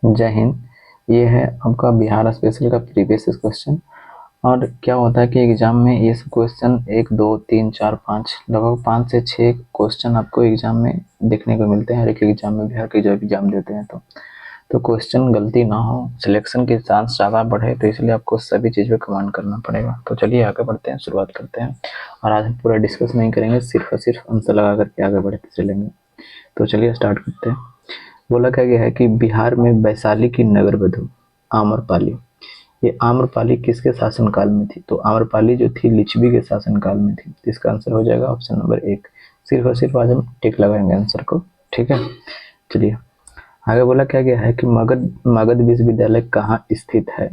जय हिंद। ये है आपका बिहार स्पेशल का प्रीवियस क्वेश्चन। और क्या होता है कि एग्जाम में ये सब क्वेश्चन 1 2 3 4 5 लगभग 5 से 6 क्वेश्चन आपको एग्जाम में देखने को मिलते हैं। हर एक एग्जाम में बिहार के जो एग्जाम देते हैं तो क्वेश्चन गलती ना हो, सिलेक्शन के चांस ज़्यादा बढ़े, तो इसलिए आपको सभी चीज़ पे कमांड करना पड़ेगा। तो चलिए आगे बढ़ते हैं, शुरुआत करते हैं। और आज हम पूरा डिस्कस नहीं करेंगे, सिर्फ और सिर्फ आंसर लगा करके आगे बढ़ते चलेंगे। तो चलिए स्टार्ट करते हैं। बोला क्या गया है कि बिहार में वैशाली की नगर वधु आम्रपाली, ये आम्रपाली किसके शासनकाल में थी? तो आम्रपाली जो थी लिच्छवी के शासनकाल में थी। तो इसका आंसर हो जाएगा ऑप्शन नंबर 1। सिर्फ और सिर्फ आज हम टिक लगाएंगे आंसर को, ठीक है। चलिए आगे बोला क्या गया है कि मगध विश्वविद्यालय कहाँ स्थित है?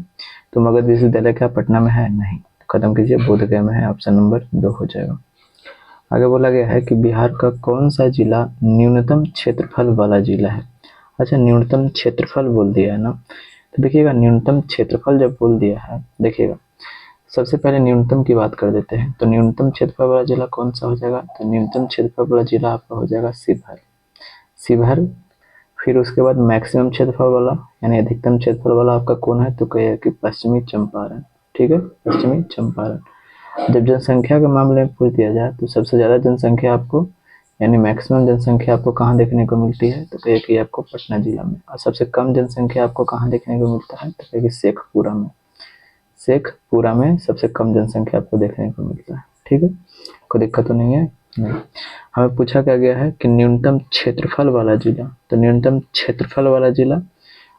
तो मगध विश्वविद्यालय क्या पटना में है? नहीं, खत्म कीजिए, बोधगया में है। ऑप्शन नंबर 2 हो जाएगा। आगे बोला गया है कि बिहार का कौन सा जिला न्यूनतम क्षेत्रफल वाला जिला है? अच्छा, न्यूनतम क्षेत्रफल बोल दिया है ना, तो देखिएगा न्यूनतम क्षेत्रफल जब बोल दिया है, देखिएगा सबसे पहले न्यूनतम की बात कर देते हैं। तो न्यूनतम क्षेत्रफल वाला जिला कौन सा हो जाएगा? तो न्यूनतम क्षेत्रफल वाला जिला आपका हो जाएगा शिवहर। शिवहर। फिर उसके बाद मैक्सिमम क्षेत्रफल वाला यानी अधिकतम क्षेत्रफल वाला आपका कौन है? तो कहेगा कि पश्चिमी चंपारण, ठीक है, पश्चिमी चंपारण। जब जनसंख्या के मामले में पूछ दिया जाए तो सबसे ज़्यादा जनसंख्या आपको यानी मैक्सिमम जनसंख्या आपको कहाँ देखने को मिलती है? तो कहिए कि आपको पटना जिला में। और सबसे कम जनसंख्या आपको कहाँ देखने को मिलता है? तो कहिए कि शेखपुरा में। शेखपुरा में सबसे कम जनसंख्या आपको देखने को मिलता है, ठीक है, कोई दिक्कत तो नहीं है? नहीं। हमें पूछा क्या गया है कि न्यूनतम क्षेत्रफल वाला जिला। तो न्यूनतम क्षेत्रफल वाला जिला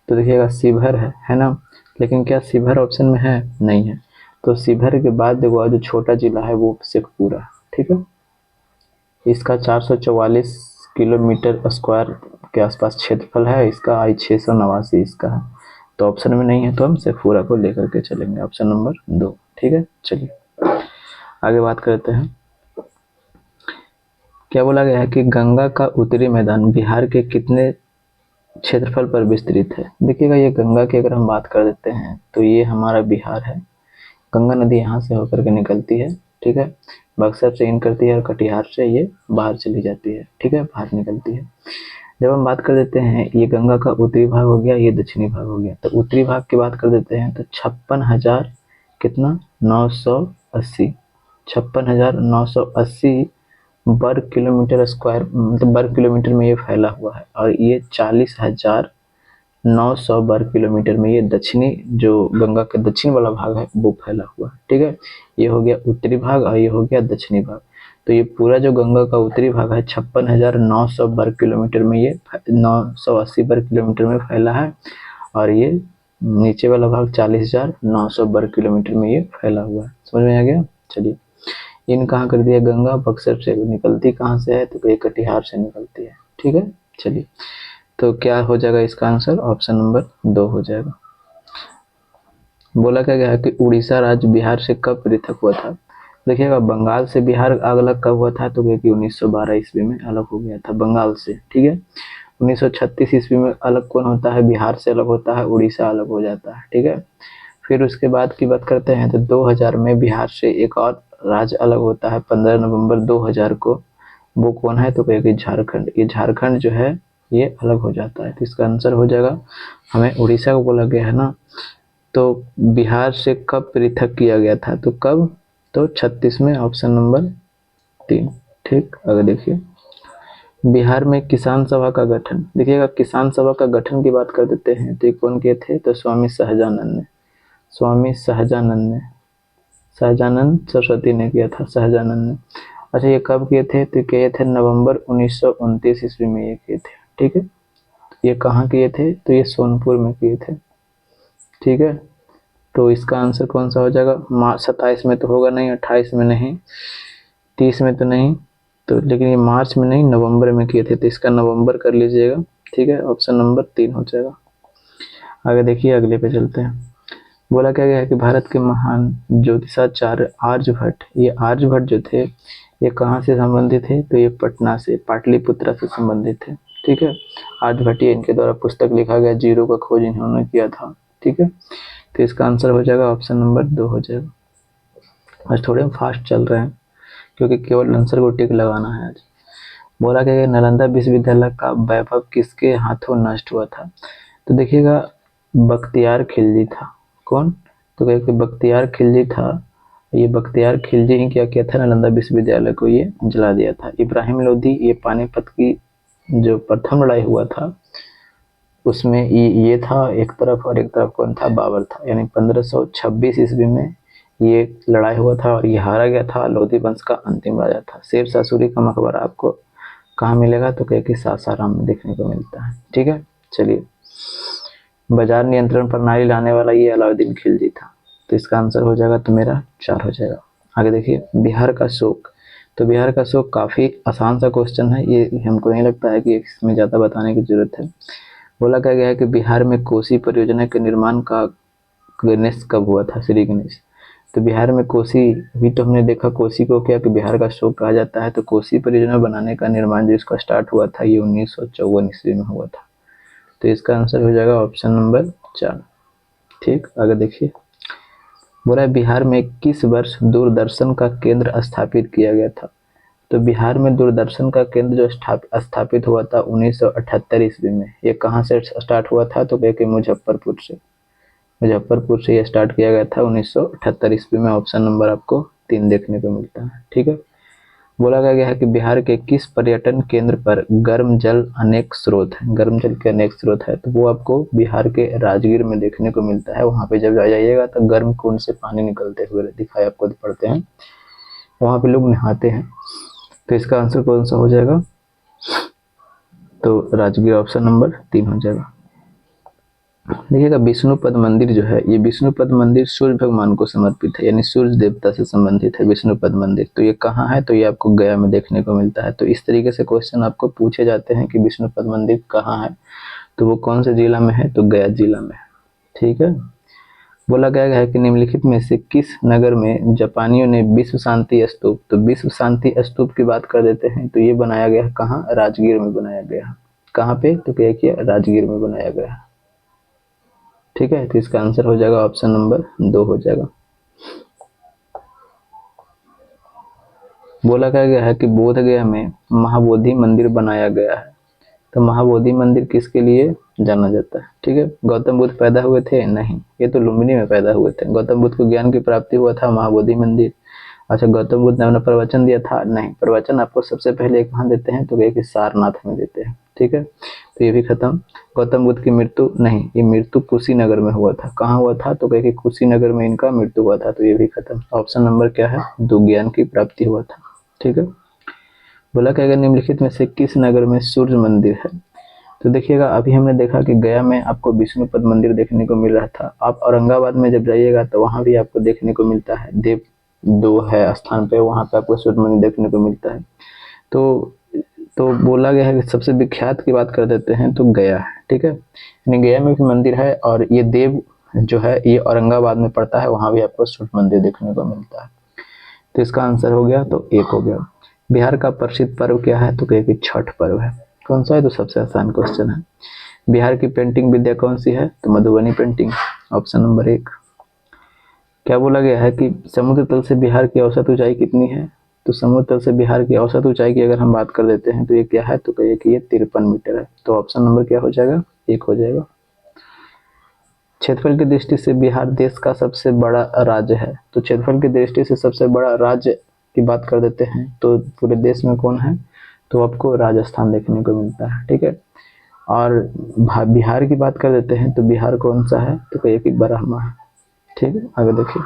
तो देखिएगा शिवहर है ना, लेकिन क्या शिवहर ऑप्शन में है? नहीं है। तो शिवहर के बाद देखो जो छोटा जिला है वो शेखपुरा है, ठीक है। इसका 444 किलोमीटर स्क्वायर के आसपास क्षेत्रफल है, इसका आई 689 इसका है। तो ऑप्शन में नहीं है, तो हम शेखपुरा को लेकर के चलेंगे, ऑप्शन नंबर 2, ठीक है। चलिए आगे बात करते हैं। क्या बोला गया है कि गंगा का उत्तरी मैदान बिहार के कितने क्षेत्रफल पर विस्तृत है? देखिएगा ये गंगा की अगर हम बात कर देते हैं तो ये हमारा बिहार है। गंगा नदी यहाँ से होकर के निकलती है, ठीक है, बक्सर से इन करती है और कटिहार से ये बाहर चली जाती है, ठीक है, बाहर निकलती है। जब हम बात कर देते हैं, ये गंगा का उत्तरी भाग हो गया, ये दक्षिणी भाग हो गया। तो उत्तरी भाग की बात कर देते हैं तो 56,000 कितना 980, 56,980 वर्ग किलोमीटर स्क्वायर, मतलब वर्ग किलोमीटर में ये फैला हुआ है। और ये 40,900 वर्ग किलोमीटर में ये दक्षिणी जो गंगा के दक्षिण वाला भाग है वो फैला हुआ है, ठीक है। ये हो गया उत्तरी भाग और ये हो गया दक्षिणी भाग। तो ये पूरा जो गंगा का उत्तरी भाग है 56,900 वर्ग किलोमीटर में ये 980 वर्ग किलोमीटर में फैला है। और ये नीचे वाला भाग 40,900 वर्ग किलोमीटर में ये फैला हुआ है। समझ में आ गया? चलिए इन कहाँ कर दिया? गंगा बक्सर से निकलती कहाँ से है? तो ये कटिहार से निकलती है, ठीक है। चलिए तो क्या हो जाएगा इसका आंसर? ऑप्शन नंबर 2 हो जाएगा। बोला क्या गया है कि उड़ीसा राज्य बिहार से कब पृथक हुआ था? देखिएगा बंगाल से बिहार अलग कब हुआ था? तो कि 1912 ईस्वी में अलग हो गया था बंगाल से, ठीक है। 1936 ईस्वी में अलग कौन होता है? बिहार से अलग होता है, उड़ीसा अलग हो जाता है, ठीक है। फिर उसके बाद की बात करते हैं तो 2000 में बिहार से एक और राज्य अलग होता है 15 नवंबर 2000 को। वो कौन है? तो कहेगी झारखंड। ये झारखंड जो है ये अलग हो जाता है। तो इसका आंसर हो जाएगा, हमें उड़ीसा को बोला गया है ना, तो बिहार से कब पृथक किया गया था? तो कब? तो 36 में, ऑप्शन नंबर 3, ठीक। अगर देखिए बिहार में किसान सभा का गठन, देखिएगा किसान सभा का गठन की बात कर देते हैं तो ये कौन किए थे? तो स्वामी सहजानंद ने, स्वामी सहजानंद ने, सहजानंद सरस्वती ने किया था, सहजानंद ने। अच्छा ये कब किए थे? तो किए थे नवंबर 1929 ईस्वी में ये किए थे, ठीक है। ये कहाँ किए थे? तो ये सोनपुर में किए थे, ठीक है। तो इसका आंसर कौन सा हो जाएगा? 27 में तो होगा नहीं, 28 में नहीं, 30 में तो नहीं, तो लेकिन ये मार्च में नहीं नवंबर में किए थे, तो इसका नवंबर कर लीजिएगा, ठीक है। ऑप्शन नंबर 3 हो जाएगा। आगे देखिए अगले पे चलते हैं। बोला क्या गया है कि भारत के महान ज्योतिषाचार्य आर्यभट्ट, ये आर्यभट्ट जो थे ये कहाँ से संबंधित थे? तो ये पटना से, पाटलिपुत्रा से संबंधित थे, ठीक है। आर्यभट्ट इनके द्वारा पुस्तक लिखा गया, जीरो का खोज इन्होंने किया था, ठीक है। तो इसका आंसर हो जाएगा ऑप्शन नंबर 2 हो जाएगा। आज थोड़े फास्ट चल रहे हैं क्योंकि केवल आंसर को टिक लगाना है आज। बोला गया नालंदा विश्वविद्यालय का वैभव किसके हाथों नष्ट हुआ था? तो देखिएगा बख्तियार खिलजी था। कौन? तो कहे कि बख्तियार खिलजी था। ये बख्तियार खिलजी ही क्या किया था, नालंदा विश्वविद्यालय को ये जला दिया था। इब्राहिम लोधी, ये पानीपत की जो प्रथम लड़ाई हुआ था उसमें ये था एक तरफ, और एक तरफ कौन था, बाबर था। यानी 1526 ईस्वी में ये लड़ाई हुआ था और ये हारा गया था। लोधी वंश का अंतिम राजा था। शेर शाह सूरी का मकबरा आपको कहाँ मिलेगा, तो कहे कि सासाराम में देखने को मिलता है। ठीक है, चलिए। बाजार नियंत्रण प्रणाली लाने वाला ये अलाउद्दीन खिलजी था। तो इसका आंसर हो जाएगा तो मेरा 4 हो जाएगा। आगे देखिए, बिहार का शोक। तो बिहार का शोक काफ़ी आसान सा क्वेश्चन है, ये हमको नहीं लगता है कि इसमें ज़्यादा बताने की जरूरत है। बोला क्या गया है कि बिहार में कोसी परियोजना के निर्माण का गणेश कब हुआ था, श्री गणेश। तो बिहार में कोसी, अभी तो हमने देखा कोसी को क्या कि बिहार का शोक कहा जाता है। तो कोसी परियोजना बनाने का निर्माण जो इसका स्टार्ट हुआ था ये 1954 ईस्वी में हुआ था। तो इसका आंसर हो जाएगा ऑप्शन नंबर 4। ठीक, आगे देखिए। बोला है बिहार में किस वर्ष दूरदर्शन का केंद्र स्थापित किया गया था। तो बिहार में दूरदर्शन का केंद्र जो स्थापित हुआ था 1978 ईस्वी में। ये कहाँ से स्टार्ट हुआ था, तो कहे मुजफ्फरपुर से। मुजफ्फरपुर से ये स्टार्ट किया गया था 1978 ईस्वी में। ऑप्शन नंबर आपको 3 देखने को मिलता है। ठीक है। बोला गया है कि बिहार के किस पर्यटन केंद्र पर गर्म जल अनेक स्रोत है, गर्म जल के अनेक स्रोत है। तो वो आपको बिहार के राजगीर में देखने को मिलता है। वहाँ पे जब जाइएगा तो गर्म कुंड से पानी निकलते हुए दिखाई आपको पड़ते हैं, वहाँ पे लोग नहाते हैं। तो इसका आंसर कौन सा हो जाएगा, तो राजगीर ऑप्शन नंबर 3 हो जाएगा। देखिएगा विष्णुपद मंदिर जो है, ये विष्णुपद मंदिर सूर्य भगवान को समर्पित है, यानी सूर्य देवता से संबंधित है विष्णुपद मंदिर। तो ये कहाँ है, तो ये आपको गया में देखने को मिलता है। तो इस तरीके से क्वेश्चन आपको पूछे जाते हैं कि विष्णुपद मंदिर कहाँ है, तो वो कौन से जिला में है, तो गया जिला में है। ठीक है। बोला गया है कि निम्नलिखित में से किस नगर में जापानियों ने विश्व शांति स्तूप, तो विश्व शांति स्तूप की बात कर देते हैं तो ये बनाया गया है कहाँ, राजगीर में बनाया गया है। कहाँ पे, तो क्या किया, राजगीर में बनाया गया है। ठीक है, तो इसका आंसर हो जाएगा ऑप्शन नंबर 2 हो जाएगा। बोला क्या गया है कि बोध गया में महाबोधि मंदिर बनाया गया है। तो महाबोधि मंदिर किसके लिए जाना जाता है। ठीक है। गौतम बुद्ध पैदा हुए थे, नहीं, ये तो लुम्बिनी में पैदा हुए थे। गौतम बुद्ध को ज्ञान की प्राप्ति हुआ था, महाबोधि मंदिर। अच्छा, गौतम बुद्ध ने अपना प्रवचन दिया था, नहीं, प्रवचन आपको सबसे पहले कहाँ देते हैं, तो कि सारनाथ में देते हैं। ठीक है, तो ये भी खत्म। गौतम बुद्ध की मृत्यु, नहीं, ये मृत्यु कुशीनगर में हुआ था। कहाँ हुआ था, तो कि कुशीनगर में इनका मृत्यु हुआ था। तो ये भी खत्म। ऑप्शन नंबर क्या है, 2, ज्ञान की प्राप्ति हुआ था। ठीक है। बोला कि अगर निम्नलिखित में से किस नगर में सूर्य मंदिर है। तो देखिएगा अभी हमने देखा कि गया में आपको विष्णुपद मंदिर देखने को मिल रहा था। आप औरंगाबाद में जब जाइएगा तो वहाँ भी आपको देखने को मिलता है, देव 2 है स्थान पे, वहाँ पे आपको सूर्य मंदिर देखने को मिलता है। तो बोला गया है कि सबसे विख्यात की बात कर देते हैं तो गया है। ठीक है, यानी गया में भी मंदिर है, और ये देव जो है ये औरंगाबाद में पड़ता है, वहाँ भी आपको सूर्य मंदिर देखने को मिलता है। तो इसका आंसर हो गया, तो 1 हो गया। बिहार का प्रसिद्ध पर्व क्या है, तो कहे छठ पर्व है। कौन सा है, तो सबसे आसान क्वेश्चन है। बिहार की पेंटिंग विद्या कौन सी है, तो मधुबनी पेंटिंग। Option number 1। क्या बोला गया है कि समुद्र तल से बिहार की औसत ऊंचाई कितनी है। तो समुद्र तल से बिहार की औसत ऊंचाई की अगर हम बात कर देते हैं तो ये क्या है, तो कहिए कि ये 53 मीटर है। तो ऑप्शन नंबर क्या हो जाएगा, 1 हो जाएगा। क्षेत्रफल की दृष्टि से बिहार देश का सबसे बड़ा राज्य है। तो क्षेत्रफल की दृष्टि से सबसे बड़ा राज्य की बात कर देते हैं तो पूरे देश में कौन है, तो आपको राजस्थान देखने को मिलता है। ठीक है। और बिहार की बात कर देते हैं तो बिहार कौन सा है, तो कहिए कि बरहमा है। ठीक है, आगे देखिए।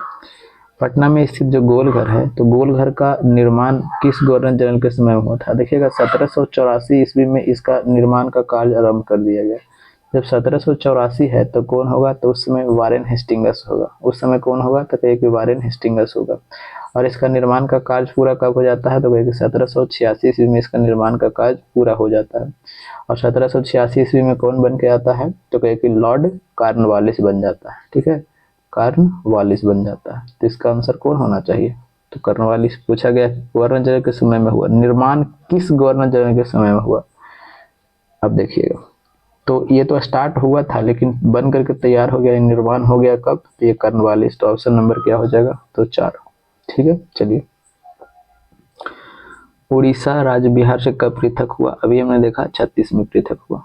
पटना में स्थित जो गोलघर है, तो गोलघर का निर्माण किस गवर्नर जनरल के समय में हुआ था। देखिएगा 1784 ईस्वी में इसका निर्माण का कार्य आरंभ कर दिया गया। जब 1784 है तो कौन होगा, तो उस समय वारेन हेस्टिंगस होगा। उस समय कौन होगा, तो कहिए कि वारेन हेस्टिंगस होगा। और इसका निर्माण का कार्य पूरा कब हो जाता है, तो कहिए कि 1786 ईस्वी में इसका निर्माण का कार्य पूरा हो जाता है। और 1786 ईस्वी में कौन बन के आता है, तो कहिए कि लॉर्ड कॉर्नवालिस बन जाता है। ठीक है, कॉर्नवालिस बन जाता है। तो इसका आंसर कौन होना चाहिए, तो कॉर्नवालिस। पूछा गया गवर्नर जनरल के समय में हुआ, निर्माण किस गवर्नर जनरल के समय में हुआ। अब देखिएगा, तो ये तो स्टार्ट हुआ था लेकिन बन करके तैयार हो गया, निर्माण हो गया कब, तो ये कॉर्नवालिस। तो ऑप्शन नंबर क्या हो जाएगा, तो 4। ठीक है, चलिए। उड़ीसा राज्य बिहार से कब पृथक हुआ। अभी हमने देखा 36 में पृथक हुआ।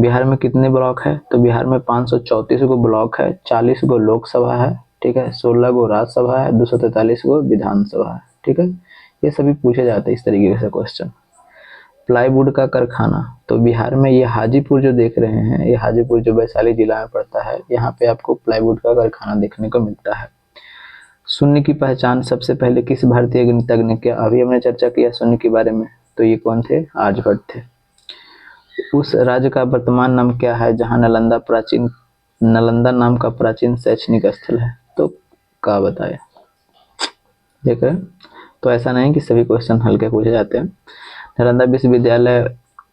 बिहार में कितने ब्लॉक है? तो बिहार में 534 गो ब्लॉक है, 40 गो लोकसभा है, ठीक है, 16 गो राज्यसभा है, 243 गो विधानसभा है, ठीक है। ये सभी पूछे जाते हैं इस तरीके से क्वेश्चन। प्लाईवुड का कारखाना, तो बिहार में ये हाजीपुर जो देख रहे हैं, ये हाजीपुर जो वैशाली जिला में पड़ता है, यहाँ पे आपको प्लाईवुड का कारखाना देखने को मिलता है। शून्य की पहचान सबसे पहले किस भारतीय गणितज्ञ ने किया? अभी हमने चर्चा किया शून्य के बारे में, तो ये कौन थे? आर्यभट्ट थे। उस राज्य का वर्तमान नाम क्या है जहाँ नालंदा नाम का प्राचीन शैक्षणिक स्थल है? तो क्या बताया? देख रहे हैं? तो ऐसा नहीं कि सभी क्वेश्चन हल्के पूछे जाते हैं। नालंदा विश्वविद्यालय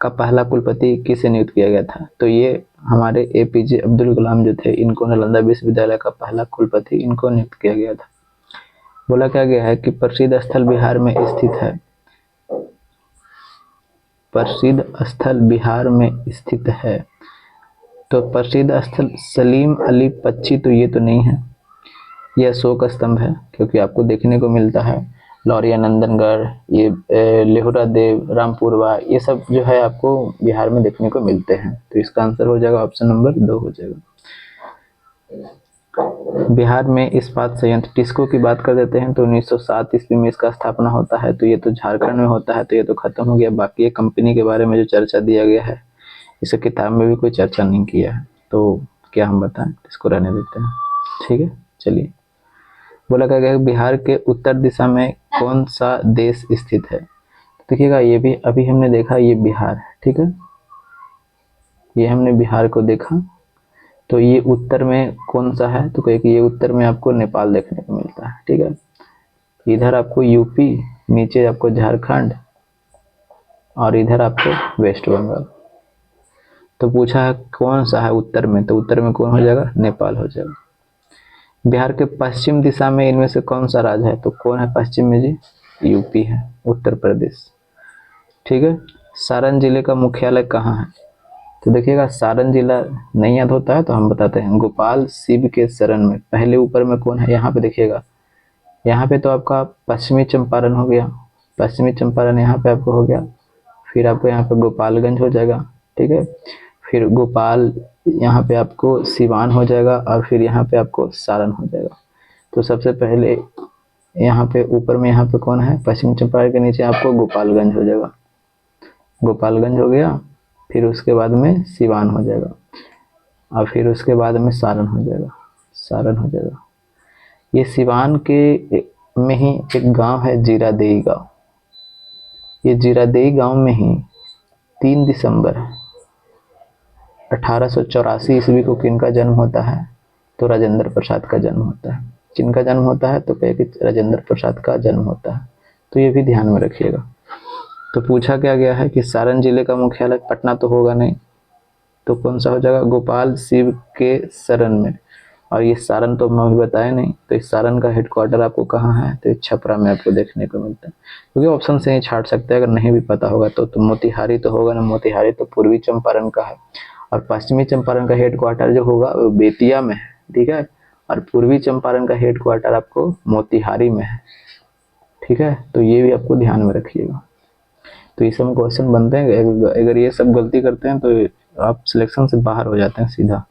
का पहला कुलपति किसे नियुक्त किया गया था? तो ये हमारे एपीजे अब्दुल कलाम जो थे, इनको नालंदा विश्वविद्यालय का पहला कुलपति इनको नियुक्त किया गया था। बोला क्या गया है कि प्रसिद्ध स्थल बिहार में स्थित है। प्रसिद्ध स्थल बिहार में स्थित है, तो प्रसिद्ध स्थल सलीम अली पक्षी, तो ये तो नहीं है, ये अशोक स्तंभ है, क्योंकि आपको देखने को मिलता है लौरिया नंदनगढ़, ये लेहुरा देव, रामपुरवा, ये सब जो है आपको बिहार में देखने को मिलते हैं। तो इसका आंसर हो जाएगा ऑप्शन नंबर 2 हो जाएगा। बिहार में इस्पात संयंत्र टिस्को की बात कर देते हैं, तो 1907 ईस्वी में इसका स्थापना होता है, तो ये तो झारखंड में होता है, तो ये तो खत्म हो गया। बाकी ये कंपनी के बारे में जो चर्चा दिया गया है, इसे किताब में भी कोई चर्चा नहीं किया है, तो क्या हम बताएं, इसको रहने देते हैं, ठीक है। चलिए, बोला क्या गया बिहार के उत्तर दिशा में कौन सा देश स्थित है? देखिएगा, ये भी अभी हमने देखा, ये बिहार है, ठीक है, ये हमने बिहार को देखा, तो ये उत्तर में कौन सा है? तो कहे कि ये उत्तर में आपको नेपाल देखने को मिलता है, ठीक है। इधर आपको यूपी, नीचे आपको झारखंड, और इधर आपको वेस्ट बंगाल। तो पूछा है कौन सा है उत्तर में, तो उत्तर में कौन हो जाएगा? नेपाल हो जाएगा। बिहार के पश्चिम दिशा में इनमें से कौन सा राज्य है? तो कौन है पश्चिम में जी? यूपी है, उत्तर प्रदेश, ठीक है। सारण जिले का मुख्यालय कहाँ है? तो देखिएगा, सारण जिला नहीं याद होता है तो हम बताते हैं, गोपाल शिव के शरण में। पहले ऊपर में कौन है? यहाँ पे देखिएगा, यहाँ पे तो आपका पश्चिमी चंपारण हो गया, पश्चिमी चंपारण यहाँ पे आपको हो गया, फिर आपको यहाँ पे गोपालगंज हो जाएगा, ठीक है, फिर गोपाल, यहाँ पे आपको सिवान हो जाएगा, और फिर यहाँ पे आपको सारण हो जाएगा। तो सबसे पहले यहाँ पे ऊपर में यहाँ पे कौन है? पश्चिम चंपारण के नीचे आपको गोपालगंज हो जाएगा, गोपालगंज हो गया, फिर उसके बाद में सिवान हो जाएगा, और फिर उसके बाद में सारण हो जाएगा, सारण हो जाएगा। ये सिवान के में ही एक गांव है जीरादेई गांव, ये जीरादेई गांव में ही 3 दिसंबर 1884 ईस्वी को किनका जन्म होता है? तो राजेंद्र प्रसाद का जन्म होता है। किनका जन्म होता है? तो कहे कि राजेंद्र प्रसाद का जन्म होता है, तो ये भी ध्यान में रखिएगा। तो पूछा क्या गया है कि सारण जिले का मुख्यालय पटना तो होगा नहीं, तो कौन सा हो जाएगा? गोपाल शिव के शरण में। और ये सारण तो हम अभी बताए नहीं, तो इस सारण का हेडक्वार्टर आपको कहाँ है? तो छपरा में आपको देखने को मिलता है, क्योंकि ऑप्शन से ही छाट सकते हैं अगर नहीं भी पता होगा तो मोतिहारी तो होगा ना, मोतिहारी तो पूर्वी चंपारण का है, और पश्चिमी चंपारण का हेडक्वार्टर जो होगा वो बेतिया में है, ठीक है, और पूर्वी चंपारण का हेडक्वार्टर आपको मोतिहारी में है, ठीक है। तो ये भी आपको ध्यान में रखिएगा। तो ये सब क्वेश्चन बनते हैं, अगर ये सब गलती करते हैं तो आप सिलेक्शन से बाहर हो जाते हैं सीधा।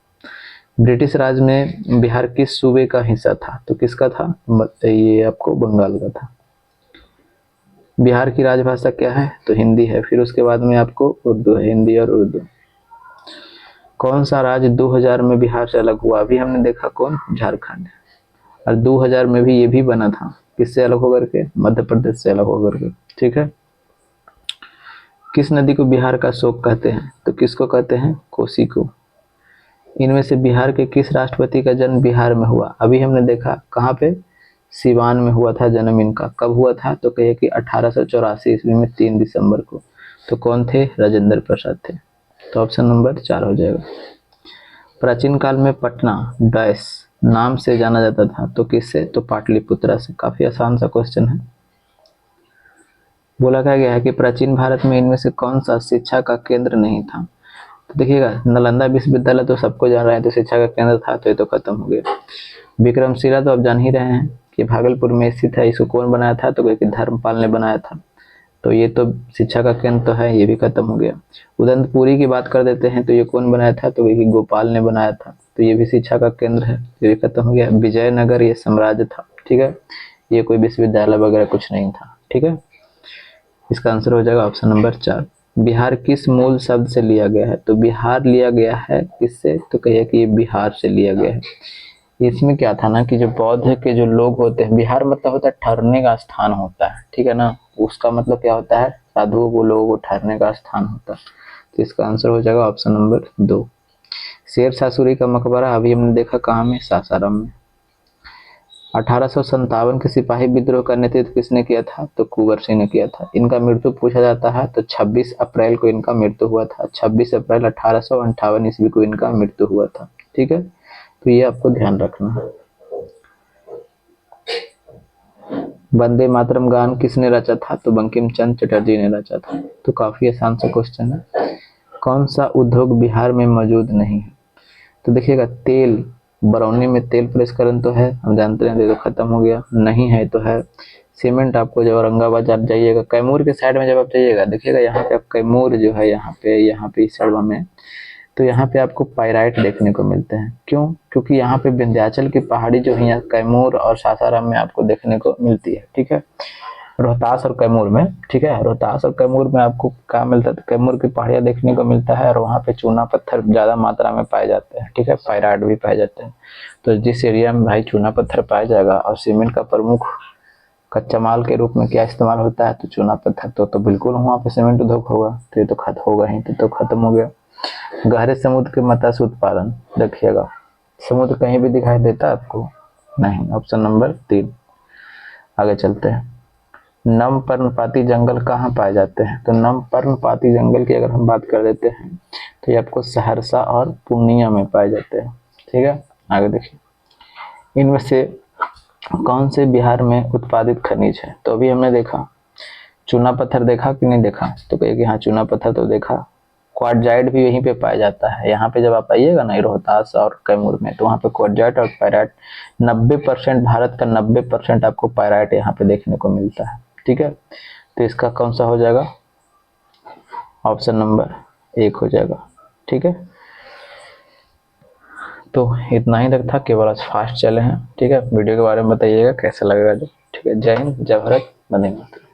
ब्रिटिश राज में बिहार किस सूबे का हिस्सा था? तो किसका था? ये आपको बंगाल का था। बिहार की राजभाषा क्या है? तो हिंदी है, फिर उसके बाद में आपको उर्दू है, हिंदी और उर्दू। कौन सा राज्य 2000 में बिहार से अलग हुआ? अभी हमने देखा कौन? झारखंड। और 2000 में भी ये भी बना था, किससे अलग होकर के? मध्य प्रदेश से अलग होकर के, ठीक है। किस नदी को बिहार का शोक कहते हैं? तो किसको कहते हैं? कोसी को। इनमें से बिहार के किस राष्ट्रपति का जन्म बिहार में हुआ? अभी हमने देखा कहाँ पे? सिवान में हुआ था जन्म इनका। कब हुआ था? तो कहे कि 1884 ईस्वी में 3 दिसंबर को। तो कौन थे? राजेंद्र प्रसाद थे। तो ऑप्शन नंबर 4 हो जाएगा। प्राचीन काल में पटना डैश नाम से जाना जाता था, तो किससे? तो पाटलिपुत्रा से। काफी आसान सा क्वेश्चन है। बोला क्या गया है कि प्राचीन भारत में इनमें से कौन सा शिक्षा का केंद्र नहीं था? तो देखिएगा, नालंदा विश्वविद्यालय तो सबको जान रहे हैं, तो शिक्षा का केंद्र था, तो ये तो खत्म हो गया। विक्रमशिला तो आप जान ही रहे हैं कि भागलपुर में स्थित है, इसको कौन बनाया था? तो कोई धर्मपाल ने बनाया था। तो ये तो शिक्षा का केंद्र तो है, ये भी खत्म हो गया। उदंतपुरी की बात कर देते हैं, तो ये कौन बनाया था, तो ये गोपाल ने बनाया था, तो ये भी शिक्षा का केंद्र है, ये भी खत्म हो गया। विजयनगर ये साम्राज्य था, ठीक है, ये कोई विश्वविद्यालय वगैरह कुछ नहीं था, ठीक है। इसका आंसर हो जाएगा ऑप्शन नंबर 4। बिहार किस मूल शब्द से लिया गया है, तो बिहार लिया गया है किससे, तो कहिए कि ये बिहार से लिया गया है। इसमें क्या था ना कि जो बौद्ध के जो लोग होते हैं, बिहार मतलब होता है ठहरने का स्थान होता है, ठीक है ना, उसका मतलब क्या होता है, साधुओं को, लोगों को ठहरने का स्थान होता है। तो इसका आंसर हो जाएगा ऑप्शन नंबर 2। शेर शाह सूरी का मकबरा अभी हमने देखा कहाँ में, सासाराम में। 1857 के सिपाही विद्रोह का नेतृत्व किसने किया था, तो कुंवर सिंह ने किया था। इनका मृत्यु पूछा जाता है, तो 26 अप्रैल को इनका मृत्यु हुआ था, 26 अप्रैल 1858 ईस्वी को इनका मृत्यु हुआ था, ठीक है। तो ये आपको ध्यान रखना है। वंदे मातरम गान किसने रचा था, तो बंकिम चंद्र चटर्जी ने रचा था। तो काफी आसान सा क्वेश्चन है। कौन सा उद्योग बिहार में मौजूद नहीं है, तो देखिएगा तेल, बरौनी में तेल प्रसंस्करण तो है, हम जानते हैं, तो खत्म हो गया, नहीं है तो है। सीमेंट आपको जब औरंगाबाद आप जाइएगा, कैमूर के साइड में जब आप जाइएगा, देखिएगा यहाँ पे आप कैमूर जो है, यहाँ पे इस साइड में, तो यहाँ पे आपको पाइराइट देखने को मिलते हैं। क्यों, क्योंकि यहाँ पे विंध्याचल की पहाड़ी जो है कैमूर और सासाराम में आपको देखने को मिलती है, ठीक है। रोहतास और कैमूर में, ठीक है, रोहतास और कैमूर में आपको क्या मिलता है, तो कैमूर की पहाड़ियाँ देखने को मिलता है, और वहाँ पे चूना पत्थर ज्यादा मात्रा में पाए जाते हैं, ठीक है, पाइराइट भी पाए जाते हैं। तो जिस एरिया में भाई चूना पत्थर पाया जाएगा और सीमेंट का प्रमुख कच्चा माल के रूप में क्या इस्तेमाल होता है, तो चूना पत्थर, तो बिल्कुल वहाँ पे सीमेंट उद्योग होगा, तो ये तो खत्म होगा ही, तो खत्म हो गया। गहरे समुद्र के मत्स्य उत्पादन, देखिएगा समुद्र कहीं भी दिखाई देता है आपको, नहीं, ऑप्शन नंबर 3। आगे चलते हैं। नम पर्णपाती जंगल कहाँ पाए जाते हैं, तो नम पर्णपाती जंगल की अगर हम बात कर देते हैं, तो ये आपको सहरसा और पूर्णिया में पाए जाते हैं, ठीक है। आगे देखिए, इनमें से कौन से बिहार में उत्पादित खनिज है, तो अभी हमने देखा चूना पत्थर, देखा कि नहीं देखा, तो कहिए कि हाँ चूना पत्थर तो देखा। क्वार्टजाइट भी यहीं पे पाया जाता है, यहाँ पे जब आप आइएगा ना रोहतास और कैमूर में, तो वहाँ पे क्वार्टजाइट और पायराइट 90%, भारत का 90% आपको पायराइट यहाँ पे देखने को मिलता है, ठीक है। तो इसका कौन सा हो जाएगा, ऑप्शन नंबर 1 हो जाएगा, ठीक है। तो इतना ही तक था, केवल आज फास्ट चले हैं, ठीक है। वीडियो के बारे में बताइएगा कैसा लगेगा जो, ठीक है। जय हिंद, जय भारत, वंदे मातरम।